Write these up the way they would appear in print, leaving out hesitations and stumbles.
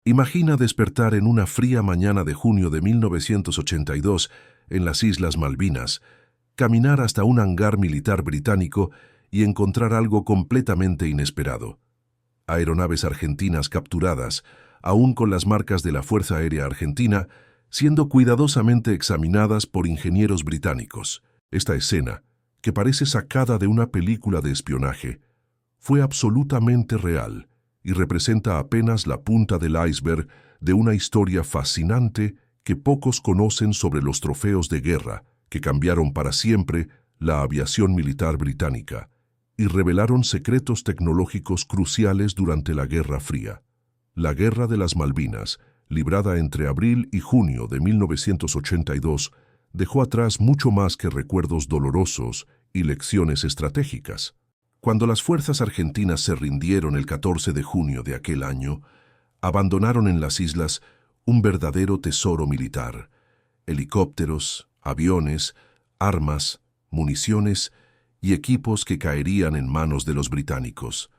Imagina despertar en una fría mañana de junio de 1982 en las Islas Malvinas, caminar hasta un hangar militar británico y encontrar algo completamente inesperado. Aeronaves argentinas capturadas, aún con las marcas de la Fuerza Aérea Argentina, siendo cuidadosamente examinadas por ingenieros británicos. Esta escena, que parece sacada de una película de espionaje, fue absolutamente real y representa apenas la punta del iceberg de una historia fascinante que pocos conocen sobre los trofeos de guerra que cambiaron para siempre la aviación militar británica y revelaron secretos tecnológicos cruciales durante la Guerra Fría. La Guerra de las Malvinas, librada entre abril y junio de 1982, dejó atrás mucho más que recuerdos dolorosos y lecciones estratégicas. Cuando las fuerzas argentinas se rindieron el 14 de junio de aquel año, abandonaron en las islas un verdadero tesoro militar: helicópteros, aviones, armas, municiones y equipos que caerían en manos de los británicos.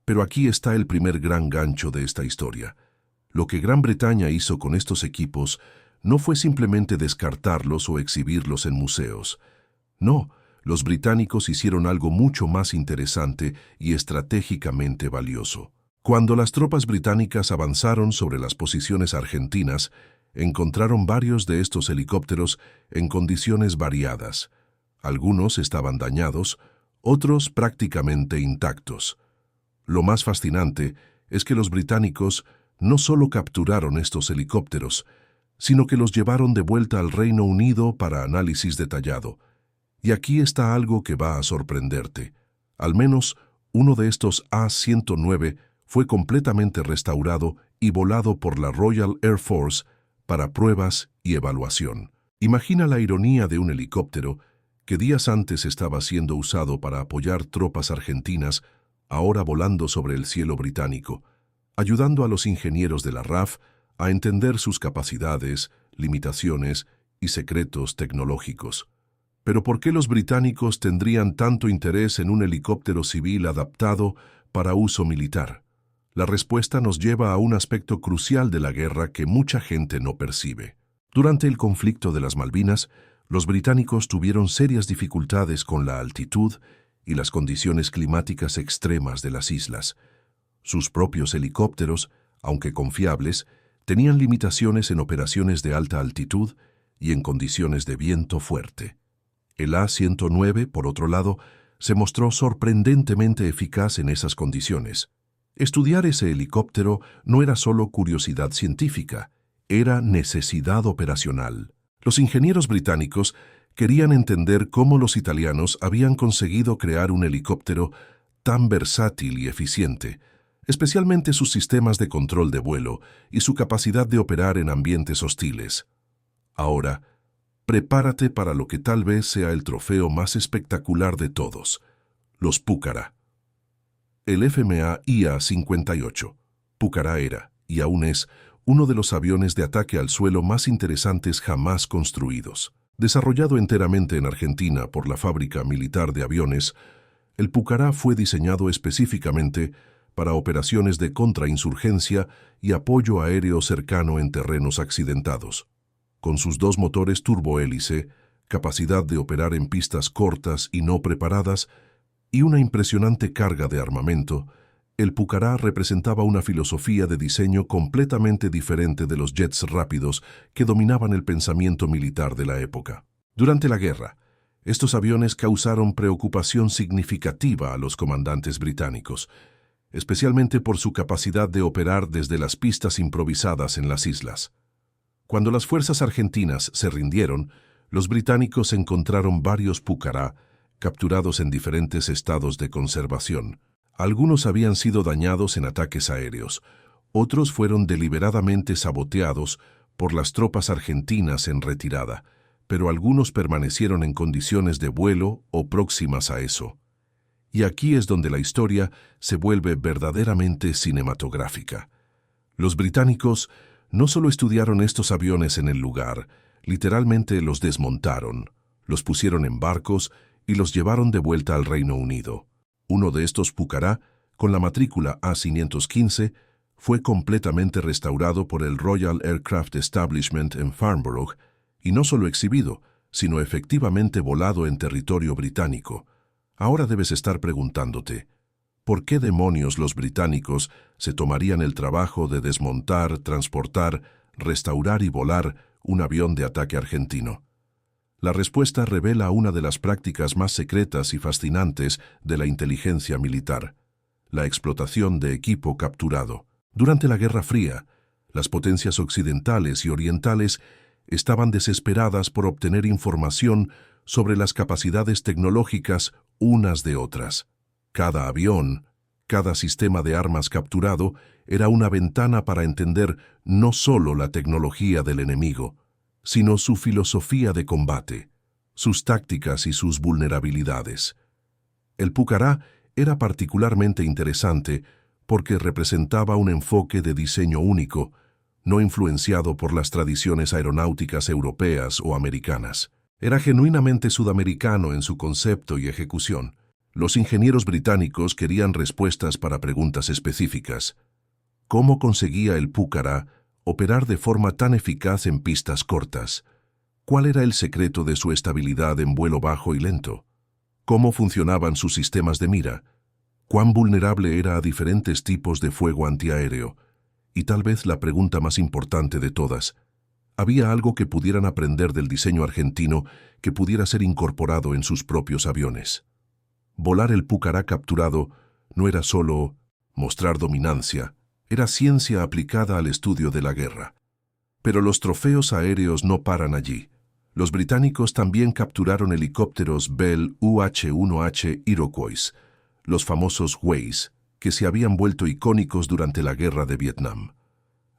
Pero aquí está el primer gran gancho de esta historia. Lo que Gran Bretaña hizo con estos equipos no fue simplemente descartarlos o exhibirlos en museos. No, los británicos hicieron algo mucho más interesante y estratégicamente valioso. Cuando las tropas británicas avanzaron sobre las posiciones argentinas, encontraron varios de estos helicópteros en condiciones variadas. Algunos estaban dañados, otros prácticamente intactos. Lo más fascinante es que los británicos no solo capturaron estos helicópteros, sino que los llevaron de vuelta al Reino Unido para análisis detallado. Y aquí está algo que va a sorprenderte. Al menos uno de estos A-109 fue completamente restaurado y volado por la Royal Air Force para pruebas y evaluación. Imagina la ironía de un helicóptero que días antes estaba siendo usado para apoyar tropas argentinas, ahora volando sobre el cielo británico, ayudando a los ingenieros de la RAF a entender sus capacidades, limitaciones y secretos tecnológicos. Pero ¿por qué los británicos tendrían tanto interés en un helicóptero civil adaptado para uso militar? La respuesta nos lleva a un aspecto crucial de la guerra que mucha gente no percibe. Durante el conflicto de las Malvinas, los británicos tuvieron serias dificultades con la altitud y las condiciones climáticas extremas de las islas. Sus propios helicópteros, aunque confiables, tenían limitaciones en operaciones de alta altitud y en condiciones de viento fuerte. El A-109, por otro lado, se mostró sorprendentemente eficaz en esas condiciones. Estudiar ese helicóptero no era solo curiosidad científica, era necesidad operacional. Los ingenieros británicos querían entender cómo los italianos habían conseguido crear un helicóptero tan versátil y eficiente, especialmente sus sistemas de control de vuelo y su capacidad de operar en ambientes hostiles. Ahora, prepárate para lo que tal vez sea el trofeo más espectacular de todos: los Pucará. El FMA IA-58. Pucará era, y aún es, uno de los aviones de ataque al suelo más interesantes jamás construidos. Desarrollado enteramente en Argentina por la Fábrica Militar de Aviones, el Pucará fue diseñado específicamente para operaciones de contrainsurgencia y apoyo aéreo cercano en terrenos accidentados. Con sus dos motores turbohélice, capacidad de operar en pistas cortas y no preparadas, y una impresionante carga de armamento, el Pucará representaba una filosofía de diseño completamente diferente de los jets rápidos que dominaban el pensamiento militar de la época. Durante la guerra, estos aviones causaron preocupación significativa a los comandantes británicos, especialmente por su capacidad de operar desde las pistas improvisadas en las islas. Cuando las fuerzas argentinas se rindieron, los británicos encontraron varios Pucará capturados en diferentes estados de conservación. Algunos habían sido dañados en ataques aéreos, otros fueron deliberadamente saboteados por las tropas argentinas en retirada, pero algunos permanecieron en condiciones de vuelo o próximas a eso. Y aquí es donde la historia se vuelve verdaderamente cinematográfica. Los británicos no solo estudiaron estos aviones en el lugar, literalmente los desmontaron, los pusieron en barcos y los llevaron de vuelta al Reino Unido. Uno de estos Pucará, con la matrícula A515, fue completamente restaurado por el Royal Aircraft Establishment en Farnborough y no solo exhibido, sino efectivamente volado en territorio británico. Ahora debes estar preguntándote, ¿por qué demonios los británicos se tomarían el trabajo de desmontar, transportar, restaurar y volar un avión de ataque argentino? La respuesta revela una de las prácticas más secretas y fascinantes de la inteligencia militar: la explotación de equipo capturado. Durante la Guerra Fría, las potencias occidentales y orientales estaban desesperadas por obtener información sobre las capacidades tecnológicas unas de otras. Cada avión, cada sistema de armas capturado era una ventana para entender no solo la tecnología del enemigo, sino su filosofía de combate, sus tácticas y sus vulnerabilidades. El Pucará era particularmente interesante porque representaba un enfoque de diseño único, no influenciado por las tradiciones aeronáuticas europeas o americanas. Era genuinamente sudamericano en su concepto y ejecución. Los ingenieros británicos querían respuestas para preguntas específicas. ¿Cómo conseguía el Pucará operar de forma tan eficaz en pistas cortas? ¿Cuál era el secreto de su estabilidad en vuelo bajo y lento? ¿Cómo funcionaban sus sistemas de mira? ¿Cuán vulnerable era a diferentes tipos de fuego antiaéreo? Y tal vez la pregunta más importante de todas, ¿había algo que pudieran aprender del diseño argentino que pudiera ser incorporado en sus propios aviones? Volar el Pucará capturado no era solo mostrar dominancia, era ciencia aplicada al estudio de la guerra. Pero los trofeos aéreos no paran allí. Los británicos también capturaron helicópteros Bell UH-1H Iroquois, los famosos Hueys, que se habían vuelto icónicos durante la Guerra de Vietnam.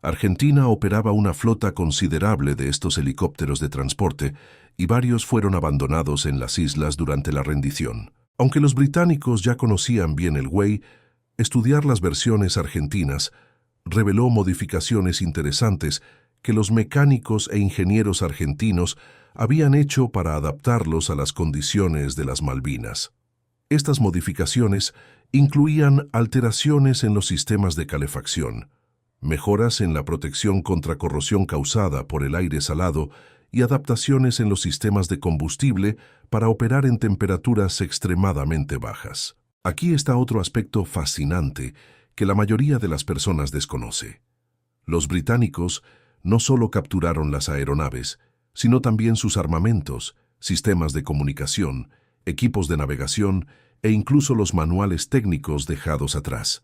Argentina operaba una flota considerable de estos helicópteros de transporte y varios fueron abandonados en las islas durante la rendición. Aunque los británicos ya conocían bien el Huey, estudiar las versiones argentinas reveló modificaciones interesantes que los mecánicos e ingenieros argentinos habían hecho para adaptarlos a las condiciones de las Malvinas. Estas modificaciones incluían alteraciones en los sistemas de calefacción, mejoras en la protección contra corrosión causada por el aire salado y adaptaciones en los sistemas de combustible para operar en temperaturas extremadamente bajas. Aquí está otro aspecto fascinante que la mayoría de las personas desconoce. Los británicos no solo capturaron las aeronaves, sino también sus armamentos, sistemas de comunicación, equipos de navegación e incluso los manuales técnicos dejados atrás.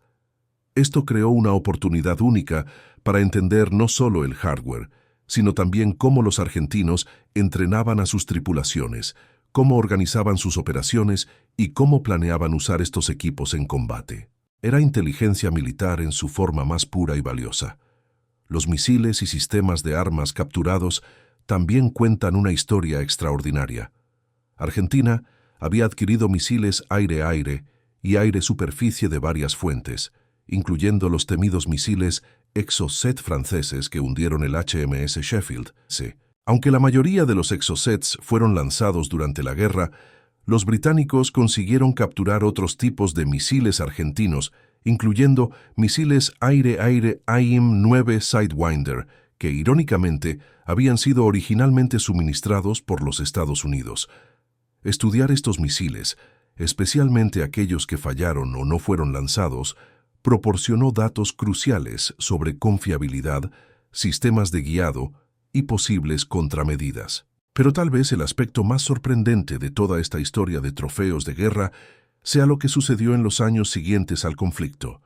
Esto creó una oportunidad única para entender no solo el hardware, sino también cómo los argentinos entrenaban a sus tripulaciones, cómo organizaban sus operaciones y cómo planeaban usar estos equipos en combate. Era inteligencia militar en su forma más pura y valiosa. Los misiles y sistemas de armas capturados también cuentan una historia extraordinaria. Argentina había adquirido misiles aire-aire y aire-superficie de varias fuentes, incluyendo los temidos misiles Exocet franceses que hundieron el HMS Sheffield. Aunque la mayoría de los Exocets fueron lanzados durante la guerra, los británicos consiguieron capturar otros tipos de misiles argentinos, incluyendo misiles aire-aire AIM-9 Sidewinder, que irónicamente habían sido originalmente suministrados por los Estados Unidos. Estudiar estos misiles, especialmente aquellos que fallaron o no fueron lanzados, proporcionó datos cruciales sobre confiabilidad, sistemas de guiado y posibles contramedidas. Pero tal vez el aspecto más sorprendente de toda esta historia de trofeos de guerra sea lo que sucedió en los años siguientes al conflicto.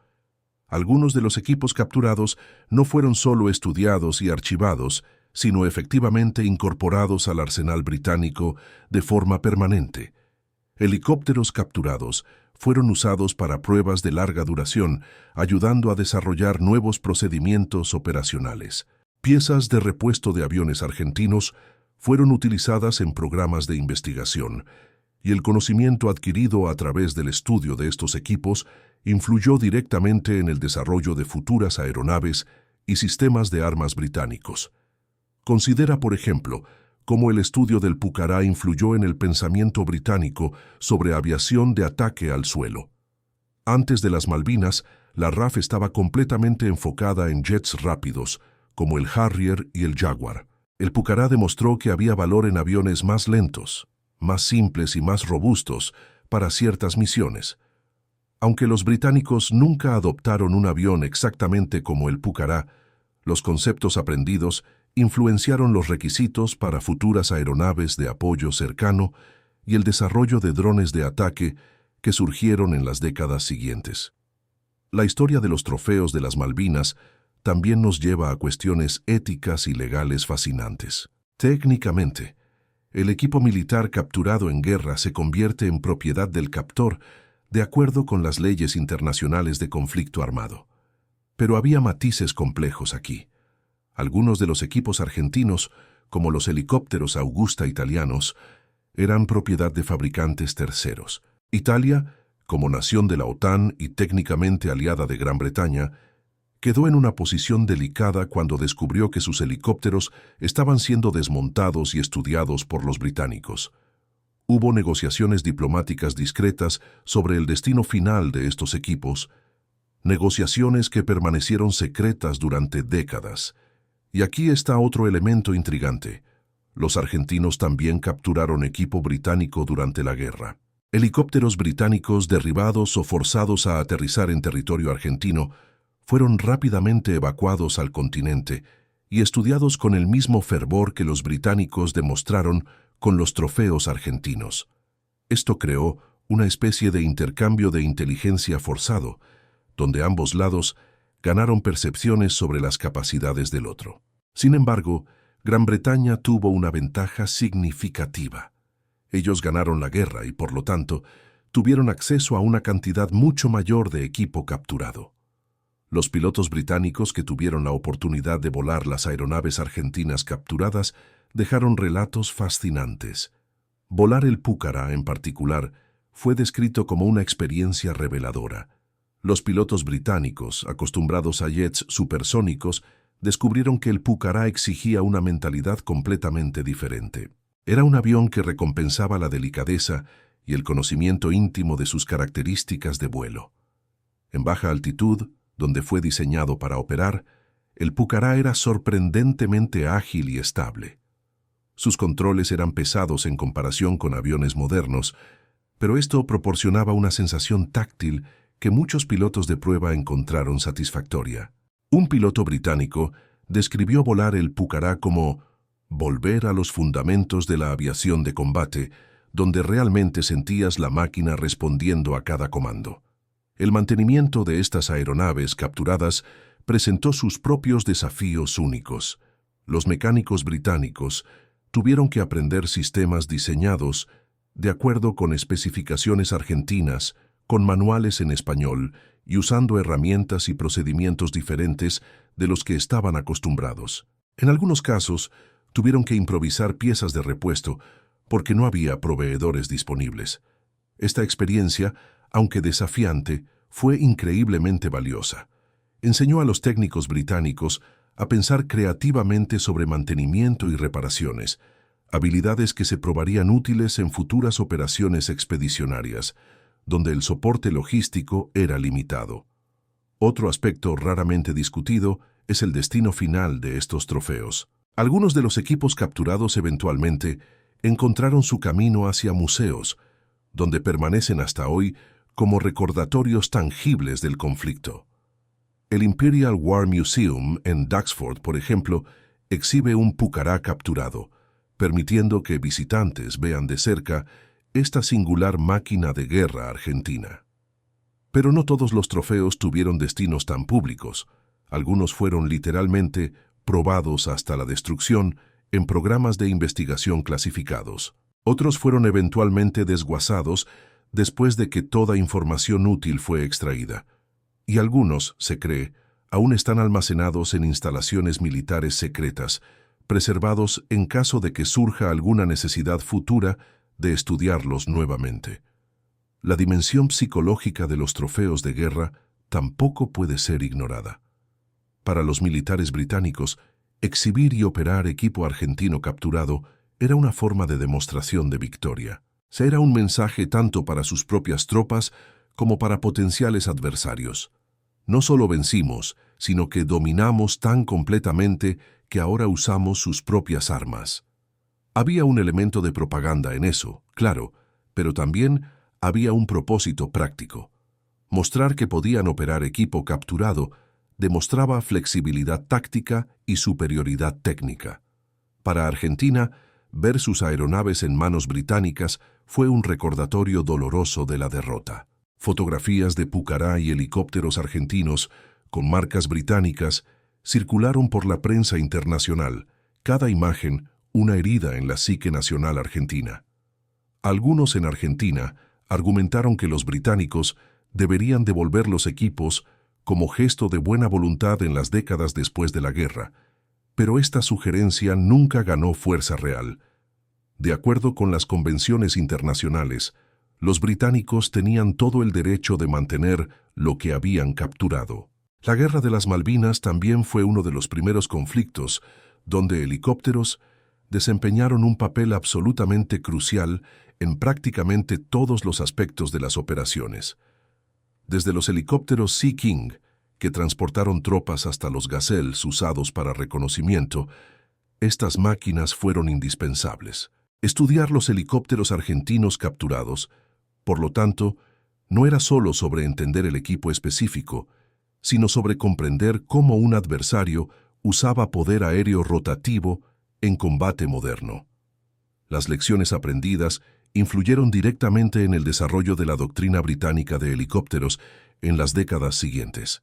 Algunos de los equipos capturados no fueron solo estudiados y archivados, sino efectivamente incorporados al arsenal británico de forma permanente. Helicópteros capturados fueron usados para pruebas de larga duración, ayudando a desarrollar nuevos procedimientos operacionales. Piezas de repuesto de aviones argentinos fueron utilizadas en programas de investigación, y el conocimiento adquirido a través del estudio de estos equipos influyó directamente en el desarrollo de futuras aeronaves y sistemas de armas británicos. Considera, por ejemplo, cómo el estudio del Pucará influyó en el pensamiento británico sobre aviación de ataque al suelo. Antes de las Malvinas, La RAF estaba completamente enfocada en jets rápidos, como el Harrier y el Jaguar. El Pucará demostró que había valor en aviones más lentos, más simples y más robustos para ciertas misiones. Aunque los británicos nunca adoptaron un avión exactamente como el Pucará, los conceptos aprendidos influenciaron los requisitos para futuras aeronaves de apoyo cercano y el desarrollo de drones de ataque que surgieron en las décadas siguientes. La historia de los trofeos de las Malvinas también nos lleva a cuestiones éticas y legales fascinantes. Técnicamente, el equipo militar capturado en guerra se convierte en propiedad del captor de acuerdo con las leyes internacionales de conflicto armado. Pero había matices complejos aquí. Algunos de los equipos argentinos, como los helicópteros Augusta italianos, eran propiedad de fabricantes terceros. Italia, como nación de la OTAN y técnicamente aliada de Gran Bretaña, quedó en una posición delicada cuando descubrió que sus helicópteros estaban siendo desmontados y estudiados por los británicos. Hubo negociaciones diplomáticas discretas sobre el destino final de estos equipos, negociaciones que permanecieron secretas durante décadas. Y aquí está otro elemento intrigante. Los argentinos también capturaron equipo británico durante la guerra. Helicópteros británicos derribados o forzados a aterrizar en territorio argentino fueron rápidamente evacuados al continente y estudiados con el mismo fervor que los británicos demostraron con los trofeos argentinos. Esto creó una especie de intercambio de inteligencia forzado, donde ambos lados ganaron percepciones sobre las capacidades del otro. Sin embargo, Gran Bretaña tuvo una ventaja significativa. Ellos ganaron la guerra y, por lo tanto, tuvieron acceso a una cantidad mucho mayor de equipo capturado. Los pilotos británicos que tuvieron la oportunidad de volar las aeronaves argentinas capturadas dejaron relatos fascinantes. Volar el Pucará, en particular, fue descrito como una experiencia reveladora. Los pilotos británicos, acostumbrados a jets supersónicos, descubrieron que el Pucará exigía una mentalidad completamente diferente. Era un avión que recompensaba la delicadeza y el conocimiento íntimo de sus características de vuelo. En baja altitud, donde fue diseñado para operar, el Pucará era sorprendentemente ágil y estable. Sus controles eran pesados en comparación con aviones modernos, pero esto proporcionaba una sensación táctil que muchos pilotos de prueba encontraron satisfactoria. Un piloto británico describió volar el Pucará como volver a los fundamentos de la aviación de combate, donde realmente sentías la máquina respondiendo a cada comando. El mantenimiento de estas aeronaves capturadas presentó sus propios desafíos únicos. Los mecánicos británicos tuvieron que aprender sistemas diseñados de acuerdo con especificaciones argentinas, con manuales en español y usando herramientas y procedimientos diferentes de los que estaban acostumbrados. En algunos casos, tuvieron que improvisar piezas de repuesto porque no había proveedores disponibles. Esta experiencia, aunque desafiante, fue increíblemente valiosa. Enseñó a los técnicos británicos a pensar creativamente sobre mantenimiento y reparaciones, habilidades que se probarían útiles en futuras operaciones expedicionarias, donde el soporte logístico era limitado. Otro aspecto raramente discutido es el destino final de estos trofeos. Algunos de los equipos capturados eventualmente encontraron su camino hacia museos, donde permanecen hasta hoy como recordatorios tangibles del conflicto. El Imperial War Museum en Duxford, por ejemplo, exhibe un Pucará capturado, permitiendo que visitantes vean de cerca esta singular máquina de guerra argentina. Pero no todos los trofeos tuvieron destinos tan públicos. Algunos fueron literalmente probados hasta la destrucción en programas de investigación clasificados. Otros fueron eventualmente desguazados después de que toda información útil fue extraída. Y algunos, se cree, aún están almacenados en instalaciones militares secretas, preservados en caso de que surja alguna necesidad futura de estudiarlos nuevamente. La dimensión psicológica de los trofeos de guerra tampoco puede ser ignorada. Para los militares británicos, exhibir y operar equipo argentino capturado era una forma de demostración de victoria. Era un mensaje tanto para sus propias tropas como para potenciales adversarios. No solo vencimos, sino que dominamos tan completamente que ahora usamos sus propias armas. Había un elemento de propaganda en eso, claro, pero también había un propósito práctico. Mostrar que podían operar equipo capturado demostraba flexibilidad táctica y superioridad técnica. Para Argentina, ver sus aeronaves en manos británicas fue un recordatorio doloroso de la derrota. Fotografías de Pucará y helicópteros argentinos con marcas británicas circularon por la prensa internacional, cada imagen una herida en la psique nacional argentina. Algunos en Argentina argumentaron que los británicos deberían devolver los equipos como gesto de buena voluntad en las décadas después de la guerra, pero esta sugerencia nunca ganó fuerza real. De acuerdo con las convenciones internacionales, los británicos tenían todo el derecho de mantener lo que habían capturado. La Guerra de las Malvinas también fue uno de los primeros conflictos donde helicópteros desempeñaron un papel absolutamente crucial en prácticamente todos los aspectos de las operaciones. Desde los helicópteros Sea King, que transportaron tropas, hasta los Gazelles usados para reconocimiento, estas máquinas fueron indispensables. Estudiar los helicópteros argentinos capturados, por lo tanto, no era solo sobre entender el equipo específico, sino sobre comprender cómo un adversario usaba poder aéreo rotativo en combate moderno. Las lecciones aprendidas influyeron directamente en el desarrollo de la doctrina británica de helicópteros en las décadas siguientes.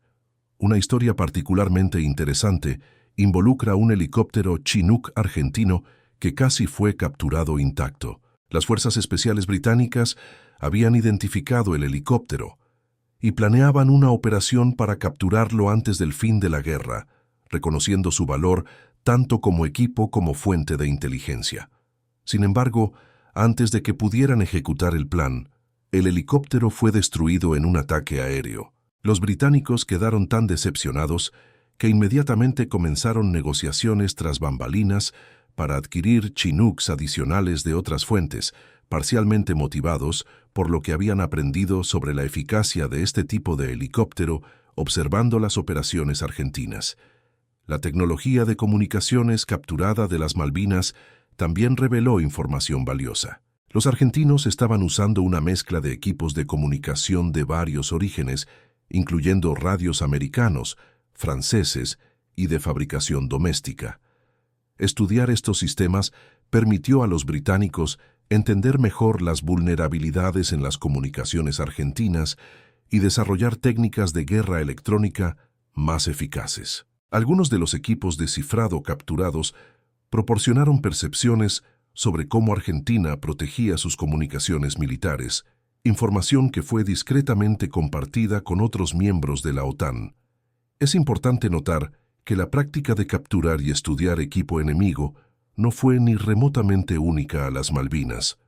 Una historia particularmente interesante involucra un helicóptero Chinook argentino que casi fue capturado intacto. Las fuerzas especiales británicas habían identificado el helicóptero y planeaban una operación para capturarlo antes del fin de la guerra, reconociendo su valor tanto como equipo como fuente de inteligencia. Sin embargo, antes de que pudieran ejecutar el plan, el helicóptero fue destruido en un ataque aéreo. Los británicos quedaron tan decepcionados que inmediatamente comenzaron negociaciones tras bambalinas para adquirir Chinooks adicionales de otras fuentes, parcialmente motivados por lo que habían aprendido sobre la eficacia de este tipo de helicóptero observando las operaciones argentinas. La tecnología de comunicaciones capturada de las Malvinas también reveló información valiosa. Los argentinos estaban usando una mezcla de equipos de comunicación de varios orígenes, incluyendo radios americanos, franceses y de fabricación doméstica. Estudiar estos sistemas permitió a los británicos entender mejor las vulnerabilidades en las comunicaciones argentinas y desarrollar técnicas de guerra electrónica más eficaces. Algunos de los equipos de cifrado capturados proporcionaron percepciones sobre cómo Argentina protegía sus comunicaciones militares, información que fue discretamente compartida con otros miembros de la OTAN. Es importante notar que la práctica de capturar y estudiar equipo enemigo no fue ni remotamente única a las Malvinas.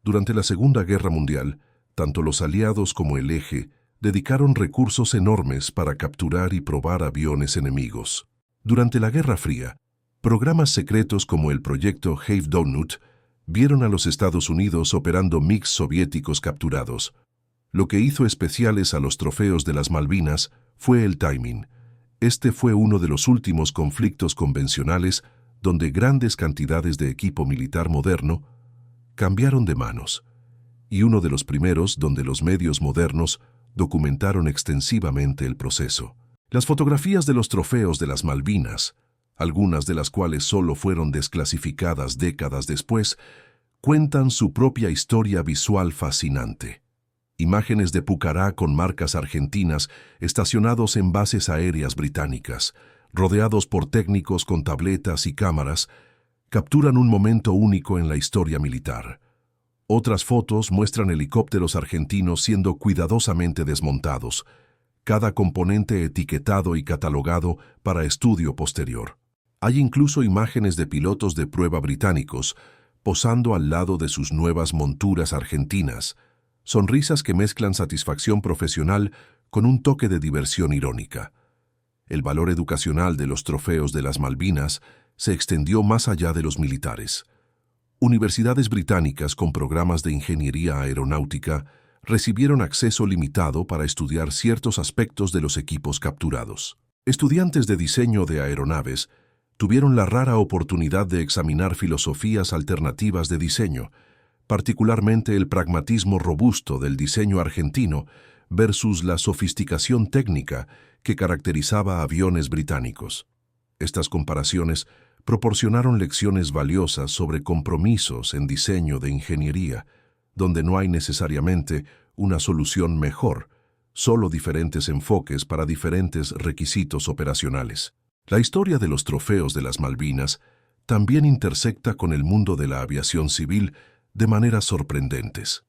Durante la Segunda Guerra Mundial, tanto los aliados como el Eje dedicaron recursos enormes para capturar y probar aviones enemigos. Durante la Guerra Fría, programas secretos como el proyecto Have Donut vieron a los Estados Unidos operando MiGs soviéticos capturados. Lo que hizo especiales a los trofeos de las Malvinas fue el timing. Este fue uno de los últimos conflictos convencionales donde grandes cantidades de equipo militar moderno cambiaron de manos, y uno de los primeros donde los medios modernos documentaron extensivamente el proceso. Las fotografías de los trofeos de las Malvinas, algunas de las cuales solo fueron desclasificadas décadas después, cuentan su propia historia visual fascinante. Imágenes de Pucará con marcas argentinas estacionados en bases aéreas británicas, rodeados por técnicos con tabletas y cámaras, capturan un momento único en la historia militar. Otras fotos muestran helicópteros argentinos siendo cuidadosamente desmontados, cada componente etiquetado y catalogado para estudio posterior. Hay incluso imágenes de pilotos de prueba británicos posando al lado de sus nuevas monturas argentinas, sonrisas que mezclan satisfacción profesional con un toque de diversión irónica. El valor educacional de los trofeos de las Malvinas se extendió más allá de los militares. Universidades británicas con programas de ingeniería aeronáutica recibieron acceso limitado para estudiar ciertos aspectos de los equipos capturados. Estudiantes de diseño de aeronaves tuvieron la rara oportunidad de examinar filosofías alternativas de diseño, particularmente el pragmatismo robusto del diseño argentino versus la sofisticación técnica que caracterizaba aviones británicos. Estas comparaciones proporcionaron lecciones valiosas sobre compromisos en diseño de ingeniería, donde no hay necesariamente una solución mejor, solo diferentes enfoques para diferentes requisitos operacionales. La historia de los trofeos de las Malvinas también intersecta con el mundo de la aviación civil de maneras sorprendentes.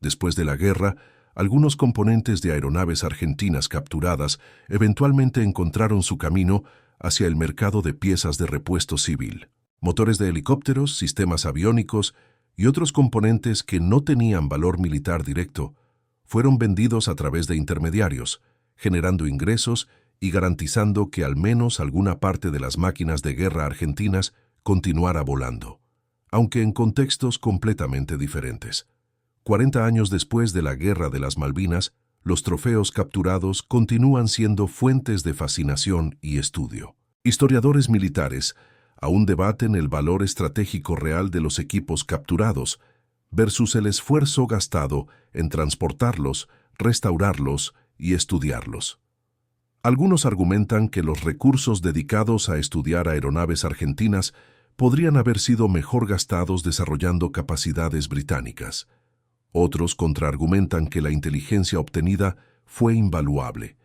Después de la guerra, algunos componentes de aeronaves argentinas capturadas eventualmente encontraron su camino hacia el mercado de piezas de repuesto civil. Motores de helicópteros, sistemas aviónicos y otros componentes que no tenían valor militar directo fueron vendidos a través de intermediarios, generando ingresos y garantizando que al menos alguna parte de las máquinas de guerra argentinas continuara volando, aunque en contextos completamente diferentes. 40 años después de la Guerra de las Malvinas, los trofeos capturados continúan siendo fuentes de fascinación y estudio. Historiadores militares aún debaten el valor estratégico real de los equipos capturados versus el esfuerzo gastado en transportarlos, restaurarlos y estudiarlos. Algunos argumentan que los recursos dedicados a estudiar aeronaves argentinas podrían haber sido mejor gastados desarrollando capacidades británicas. Otros contraargumentan que la inteligencia obtenida fue invaluable,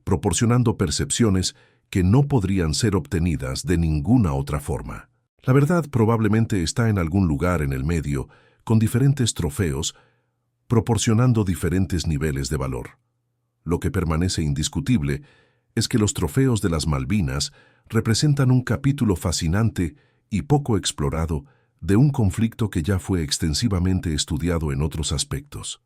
proporcionando percepciones que no podrían ser obtenidas de ninguna otra forma. La verdad probablemente está en algún lugar en el medio, con diferentes trofeos, proporcionando diferentes niveles de valor. Lo que permanece indiscutible es que los trofeos de las Malvinas representan un capítulo fascinante y poco explorado de un conflicto que ya fue extensivamente estudiado en otros aspectos.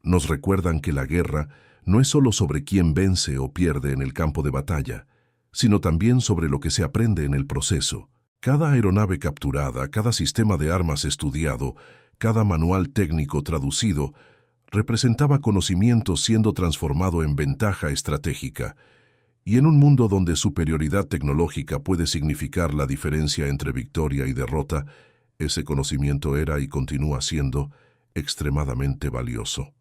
Nos recuerdan que la guerra no es solo sobre quién vence o pierde en el campo de batalla, sino también sobre lo que se aprende en el proceso. Cada aeronave capturada, cada sistema de armas estudiado, cada manual técnico traducido, representaba conocimiento siendo transformado en ventaja estratégica, y en un mundo donde superioridad tecnológica puede significar la diferencia entre victoria y derrota, ese conocimiento era y continúa siendo extremadamente valioso.